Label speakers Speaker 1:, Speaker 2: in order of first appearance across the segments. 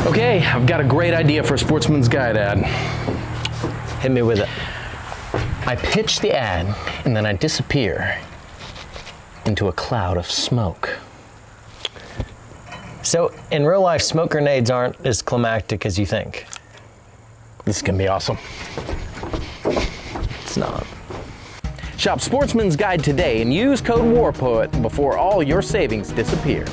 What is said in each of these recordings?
Speaker 1: Okay, I've got a great idea for a Sportsman's Guide ad.
Speaker 2: Hit me with it.
Speaker 1: I pitch the ad, and then I disappear into a cloud of smoke.
Speaker 2: So, in real life, smoke grenades aren't as climactic as you think.
Speaker 1: This is gonna be awesome.
Speaker 2: It's not.
Speaker 1: Shop Sportsman's Guide today and use code WARPOET before all your savings disappear.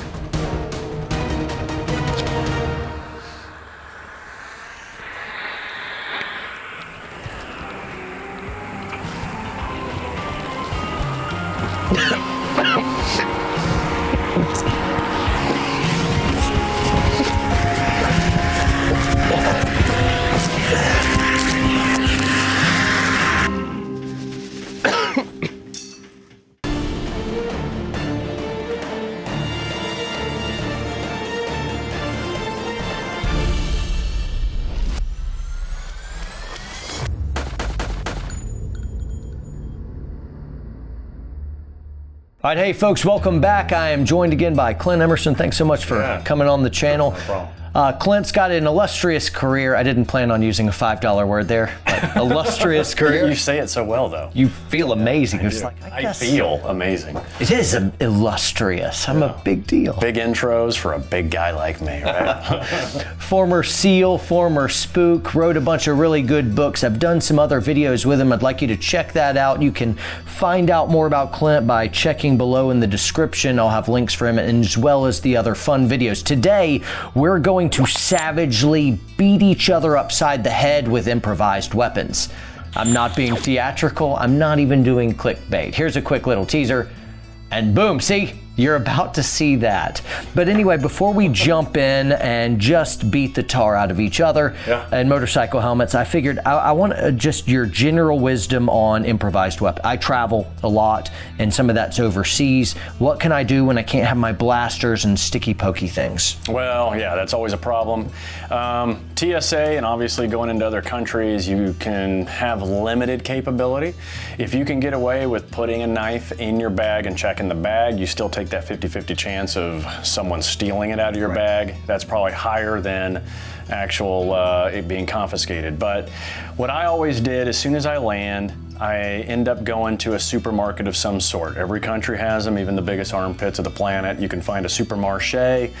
Speaker 2: All right, hey folks, welcome back. I am joined again by Clint Emerson. Thanks so much for coming on the channel.
Speaker 3: No problem.
Speaker 2: Clint's got an illustrious career. I didn't plan on using a $5 word there, but illustrious career.
Speaker 3: You say it so well, though.
Speaker 2: You feel amazing. It's like,
Speaker 3: I feel amazing.
Speaker 2: It is illustrious. I'm a big deal.
Speaker 3: Big intros for a big guy like me, right?
Speaker 2: Former SEAL, former spook, wrote a bunch of really good books. I've done some other videos with him. I'd like you to check that out. You can find out more about Clint by checking below in the description. I'll have links for him as well as the other fun videos. Today, we're going to savagely beat each other upside the head with improvised weapons. I'm not being theatrical. I'm not even doing clickbait. Here's a quick little teaser, and boom, see? You're about to see that. But anyway, before we jump in and just beat the tar out of each other and motorcycle helmets, I figured I want just your general wisdom on improvised weapon. I travel a lot, and some of that's overseas. What can I do when I can't have my blasters and sticky pokey things?
Speaker 3: Well, yeah, that's always a problem. TSA and obviously going into other countries, you can have limited capability. If you can get away with putting a knife in your bag and checking the bag, you still take that 50-50 chance of someone stealing it out of your bag. That's probably higher than actual it being confiscated. But what I always did, as soon as I land, I end up going to a supermarket of some sort. Every country has them, even the biggest armpits of the planet. You can find a supermarché,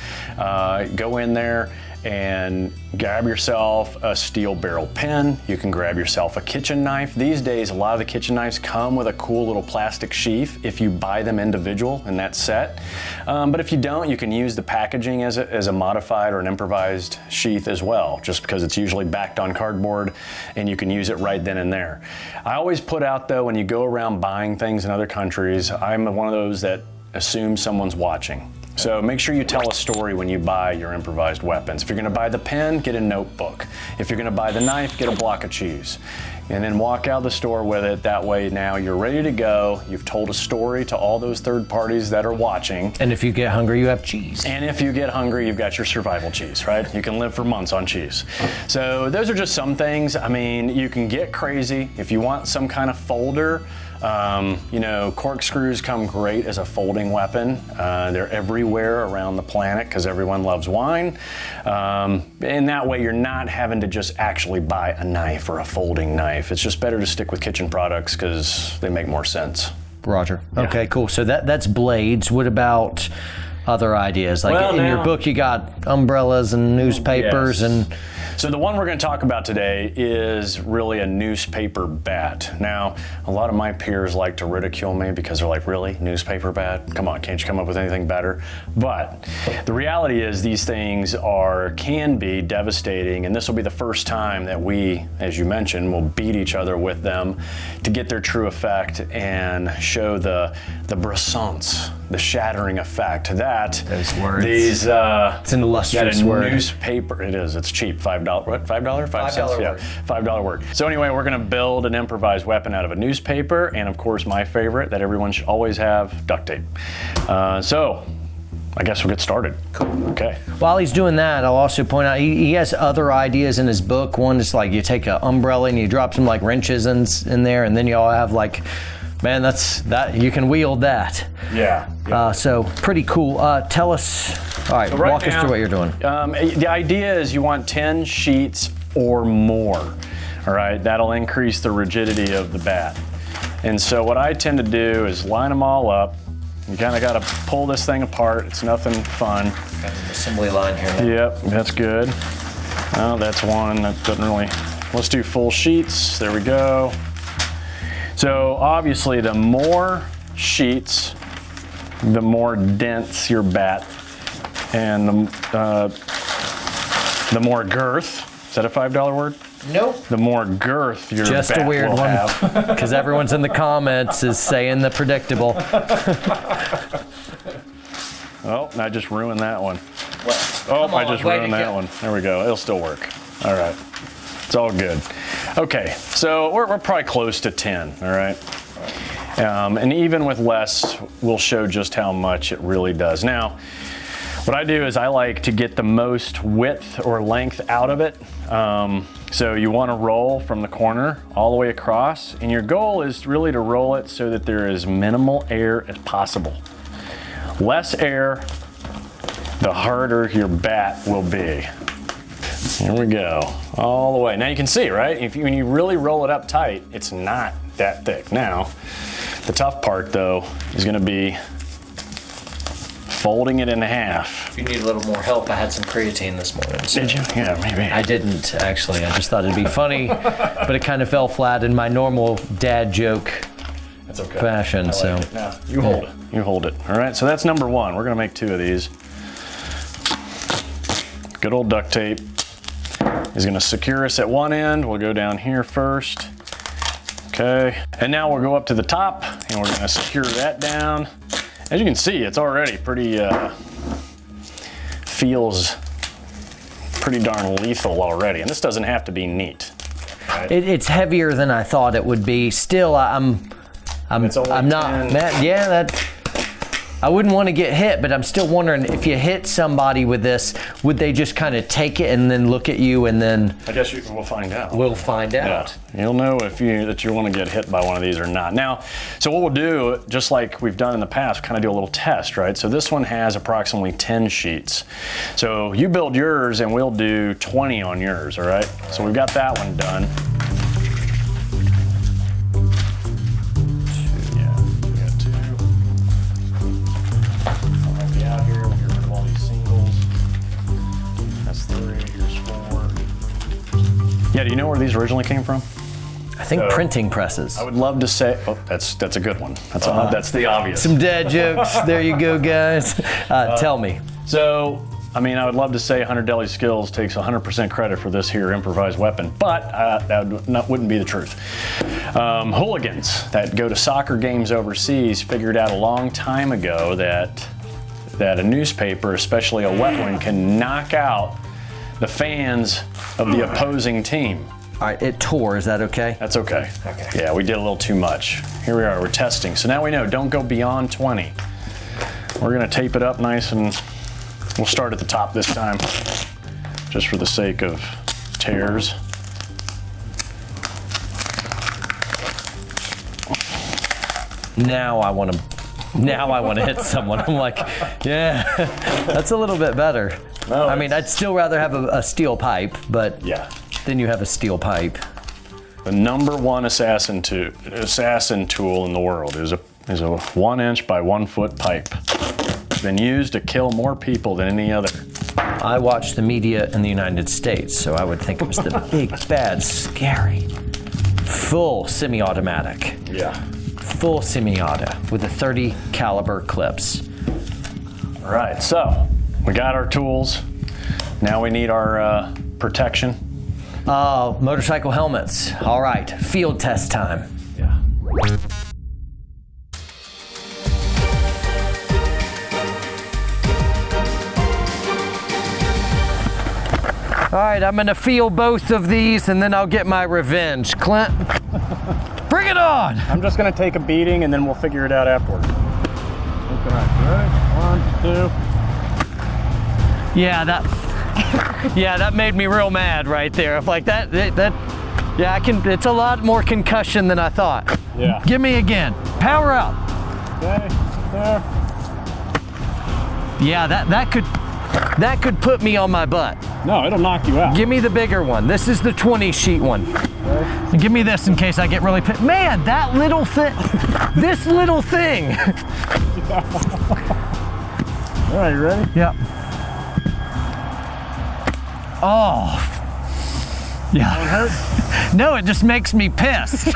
Speaker 3: go in there and grab yourself a steel barrel pen. You can grab yourself a kitchen knife. These days, a lot of the kitchen knives come with a cool little plastic sheath if you buy them individual in that set. But if you don't, you can use the packaging as a modified or an improvised sheath as well, just because it's usually backed on cardboard and you can use it right then and there. I always put out though, when you go around buying things in other countries, I'm one of those that assumes someone's watching. So make sure you tell a story when you buy your improvised weapons. If you're gonna buy the pen, get a notebook. If you're gonna buy the knife, get a block of cheese. And then walk out of the store with it. That way now you're ready to go. You've told a story to all those third parties that are watching.
Speaker 2: And if you get hungry, you have cheese.
Speaker 3: And if you get hungry, you've got your survival cheese, right? You can live for months on cheese. So those are just some things. I mean, you can get crazy. If you want some kind of folder, you know, corkscrews come great as a folding weapon. They're everywhere around the planet because everyone loves wine. And that way you're not having to just actually buy a knife or a folding knife. It's just better to stick with kitchen products because they make more sense.
Speaker 2: Roger.
Speaker 3: Yeah.
Speaker 2: Okay, cool. So that's blades. What about other ideas? Like in your book, you got umbrellas and newspapers and...
Speaker 3: So the one we're going to talk about today is really a newspaper bat. Now, a lot of my peers like to ridicule me because they're like, really? Newspaper bat? Come on, can't you come up with anything better? But the reality is these things can be devastating, and this will be the first time that we, as you mentioned, will beat each other with them to get their true effect and show the brisance, the shattering effect that
Speaker 2: those words.
Speaker 3: These
Speaker 2: it's an illustrious word.
Speaker 3: Newspaper. It is. It's cheap. $5. What? $5? 5 cents.
Speaker 2: $5
Speaker 3: Yeah.
Speaker 2: word.
Speaker 3: $5 word. So anyway, we're going to build an improvised weapon out of a newspaper, and of course, my favorite that everyone should always have: duct tape. So I guess we'll get started. Cool. Okay.
Speaker 2: While he's doing that, I'll also point out he has other ideas in his book. One is like you take an umbrella and you drop some like wrenches in there, and then you all have like, man, that you can wield that.
Speaker 3: Yeah.
Speaker 2: So pretty cool. Tell us All right,
Speaker 3: So right
Speaker 2: walk us
Speaker 3: now,
Speaker 2: through what you're doing.
Speaker 3: The idea is you want 10 sheets or more. All right, that'll increase the rigidity of the bat. And so what I tend to do is line them all up. You kind of got to pull this thing apart. It's nothing fun.
Speaker 2: Got an assembly line here.
Speaker 3: Yep, that's good. Oh, that's one. That doesn't really. Let's do full sheets. There we go. So obviously, the more sheets, the more dense your bat, and the more girth. Is that a $5 word?
Speaker 2: Nope.
Speaker 3: The more girth your
Speaker 2: Just
Speaker 3: bat
Speaker 2: a weird
Speaker 3: will
Speaker 2: one,
Speaker 3: have.
Speaker 2: because everyone's in the comments is saying the predictable.
Speaker 3: Oh, I just ruined that one.
Speaker 2: What?
Speaker 3: Oh, I just ruined that one. There we go. It'll still work. All right. It's all good. Okay, so we're probably close to 10, all right? And even with less, we'll show just how much it really does. Now, what I do is I like to get the most width or length out of it. So you want to roll from the corner all the way across, and your goal is really to roll it so that there is minimal air as possible. Less air, the harder your bat will be. Here we go, all the way. Now you can see, right? When you really roll it up tight, it's not that thick. Now, the tough part though is gonna be folding it in half.
Speaker 2: If you need a little more help, I had some creatine this morning. So.
Speaker 3: Did you? Yeah, maybe.
Speaker 2: I didn't, actually. I just thought it'd be funny, but it kind of fell flat in my normal dad joke
Speaker 3: That's okay.
Speaker 2: fashion.
Speaker 3: I like
Speaker 2: So
Speaker 3: it. Now, you hold it. You hold it. All right, so that's number one. We're gonna make 2 of these. Good old duct tape is gonna secure us at one end. We'll go down here first. Okay, and now we'll go up to the top and we're gonna secure that down. As you can see, it's already pretty, feels pretty darn lethal already. And this doesn't have to be neat. Right?
Speaker 2: it's heavier than I thought it would be. Still, I'm
Speaker 3: It's only
Speaker 2: not.
Speaker 3: 10.
Speaker 2: That I wouldn't want to get hit, but I'm still wondering if you hit somebody with this, would they just kind of take it and then look at you and then
Speaker 3: I guess we'll find out.
Speaker 2: we'll find out.
Speaker 3: Yeah, you'll know if you want to get hit by one of these or not. Now, so what we'll do, just like we've done in the past, kind of do a little test, right? So this one has approximately 10 sheets. So you build yours and we'll do 20 on yours, all right? So we've got that one done. Yeah, we got 2. I'll be out here, we'll get rid of all these singles. That's 3, here's 4. Yeah, do you know where these originally came from?
Speaker 2: I think
Speaker 3: So,
Speaker 2: printing presses.
Speaker 3: I would love to say, oh, that's a good one. That's the obvious.
Speaker 2: Some dad jokes. There you go, guys. Tell me.
Speaker 3: So, I mean, I would love to say 100 Deli Skills takes 100% credit for this here improvised weapon, but that wouldn't be the truth. Hooligans that go to soccer games overseas figured out a long time ago that a newspaper, especially a wet one, can knock out the fans of the opposing team.
Speaker 2: All right, it tore. Is that okay?
Speaker 3: That's okay.
Speaker 2: Okay.
Speaker 3: Yeah, we did a little too much. Here we are, we're testing. So now we know, don't go beyond 20. We're gonna tape it up nice and we'll start at the top this time, just for the sake of tears.
Speaker 2: Now I want to hit someone. I'm like, yeah, that's a little bit better.
Speaker 3: No,
Speaker 2: I mean, I'd still rather have a steel pipe, but
Speaker 3: Yeah.
Speaker 2: then you have a steel pipe.
Speaker 3: The #1 assassin tool in the world is a 1 inch by 1 foot pipe. It's been used to kill more people than any other.
Speaker 2: I watch the media in the United States, so I would think it was the big, bad, scary, full semi-automatic.
Speaker 3: Yeah.
Speaker 2: Full semi-auto with the 30 caliber clips.
Speaker 3: All right, so we got our tools. Now we need our protection.
Speaker 2: Motorcycle helmets. All right, field test time.
Speaker 3: Yeah.
Speaker 2: All right, I'm gonna feel both of these and then I'll get my revenge. Clint, bring it on!
Speaker 3: I'm just gonna take a beating and then we'll figure it out afterward. Okay, ready? 1, 2.
Speaker 2: Yeah, that made me real mad right there. Like that, yeah, it's a lot more concussion than I thought.
Speaker 3: Yeah.
Speaker 2: Give me again. Power up.
Speaker 3: Okay, there.
Speaker 2: Yeah, that could, That could put me on my butt.
Speaker 3: No, it'll knock you out.
Speaker 2: Give me the bigger one. This is the 20 sheet one. And give me this in case I get really pissed. Man, that little thing, this little thing.
Speaker 3: All right, you ready?
Speaker 2: Yep. Oh. Yeah.
Speaker 3: Don't hurt?
Speaker 2: No, it just makes me pissed.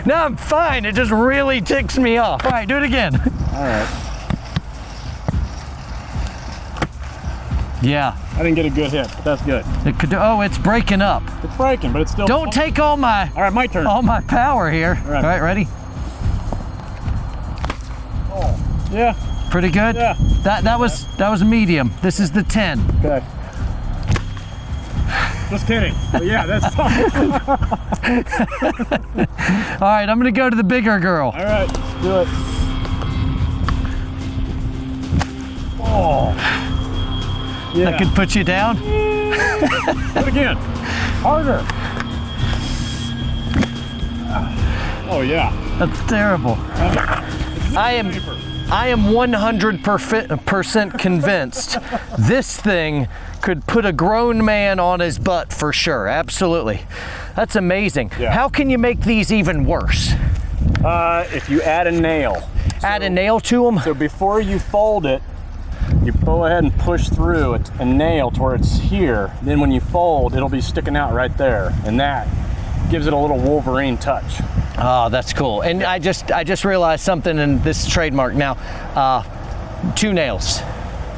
Speaker 2: No, I'm fine. It just really ticks me off. All right, do it again.
Speaker 3: All right.
Speaker 2: Yeah.
Speaker 3: I didn't get a good hit, but that's good.
Speaker 2: It could. Oh, it's breaking up.
Speaker 3: It's breaking, but it's still.
Speaker 2: Don't take all my.
Speaker 3: All right, my turn.
Speaker 2: All my power here.
Speaker 3: All right.
Speaker 2: All right, ready?
Speaker 3: Oh. Yeah.
Speaker 2: Pretty good.
Speaker 3: Yeah.
Speaker 2: That was a medium. This is the 10.
Speaker 3: Okay. Just kidding. But yeah, that's fine.
Speaker 2: All right, I'm gonna go to the bigger girl.
Speaker 3: All right, do it. Oh. Yeah.
Speaker 2: That could put you down.
Speaker 3: Do it again. Harder. Oh yeah.
Speaker 2: That's terrible. I am 100% convinced this thing could put a grown man on his butt for sure. Absolutely. That's amazing.
Speaker 3: Yeah.
Speaker 2: How can you make these even worse?
Speaker 3: If you add a nail.
Speaker 2: Add a nail to them?
Speaker 3: So before you fold it, you go ahead and push through a nail to where it's here. Then when you fold, it'll be sticking out right there. And that gives it a little Wolverine touch.
Speaker 2: Oh, that's cool. And I just realized something, and this is trademark now. 2 nails.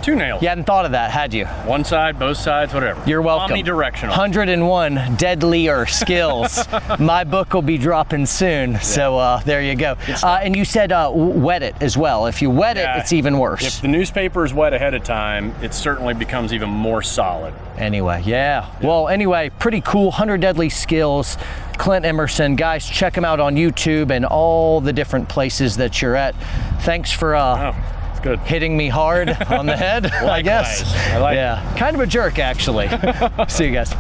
Speaker 3: 2 nails.
Speaker 2: You hadn't thought of that, had you?
Speaker 3: One side, both sides, whatever.
Speaker 2: You're welcome.
Speaker 3: Omnidirectional.
Speaker 2: 101 deadlier skills. My book will be dropping soon, yeah. So there you go. And you said wet it as well. If you wet it, it's even worse.
Speaker 3: If the newspaper is wet ahead of time, it certainly becomes even more solid.
Speaker 2: Anyway, yeah. Well, anyway, pretty cool. 100 Deadly Skills. Clint Emerson. Guys, check him out on YouTube and all the different places that you're at. Thanks for
Speaker 3: good.
Speaker 2: Hitting me hard on the head, I guess.
Speaker 3: I like it.
Speaker 2: Yeah, kind of a jerk, actually. See you guys.